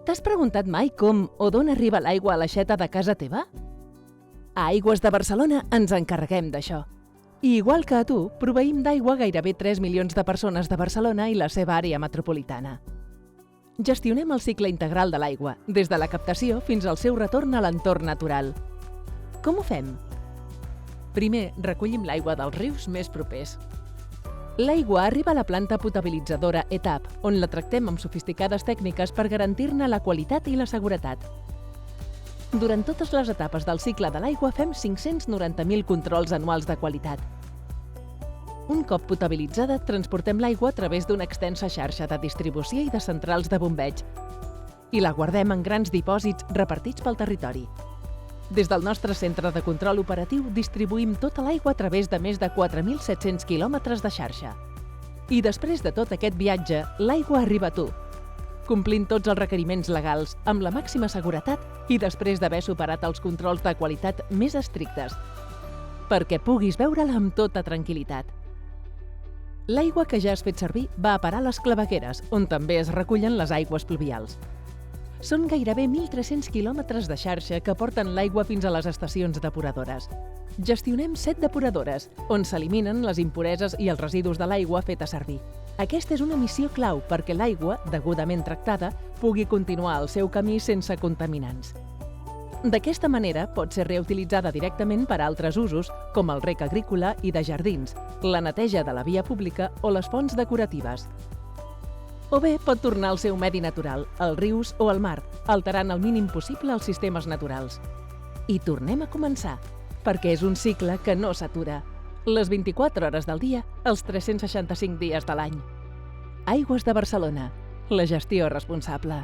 T'has preguntat mai com o d'on arriba l'aigua a l'aixeta de casa teva? A Aigües de Barcelona ens encarreguem d'això. I igual que a tu, proveïm d'aigua gairebé 3 milions de persones de Barcelona i la seva àrea metropolitana. Gestionem el cicle integral de l'aigua, des de la captació fins al seu retorn a l'entorn natural. Com ho fem? Primer, recollim l'aigua dels rius més propers. L'aigua arriba a la planta potabilitzadora ETAP, on la tractem amb sofisticades tècniques per garantir-ne la qualitat i la seguretat. Durant totes les etapes del cicle de l'aigua fem 590.000 controls anuals de qualitat. Un cop potabilitzada, transportem l'aigua a través d'una extensa xarxa de distribució i de centrals de bombeig i la guardem en grans dipòsits repartits pel territori. Des del nostre centre de control operatiu distribuïm tota l'aigua a través de més de 4.700 quilòmetres de xarxa. I després de tot aquest viatge, l'aigua arriba a tu, complint tots els requeriments legals, amb la màxima seguretat i després d'haver superat els controls de qualitat més estrictes, perquè puguis beure-la amb tota tranquil·litat. L'aigua que ja has fet servir va a parar a les clavegueres, on també es recullen les aigües pluvials. Són gairebé 1.300 quilòmetres de xarxa que porten l'aigua fins a les estacions depuradores. Gestionem 7 depuradores, on s'eliminen les impureses i els residus de l'aigua feta servir. Aquesta és una missió clau perquè l'aigua, degudament tractada, pugui continuar el seu camí sense contaminants. D'aquesta manera pot ser reutilitzada directament per a altres usos, com el rec agrícola i de jardins, la neteja de la via pública o les fonts decoratives. O bé pot tornar al seu medi natural, als rius o al mar, alterant el mínim possible els sistemes naturals. I tornem a començar, perquè és un cicle que no s'atura. Les 24 hores del dia, els 365 dies de l'any. Aigües de Barcelona, la gestió responsable.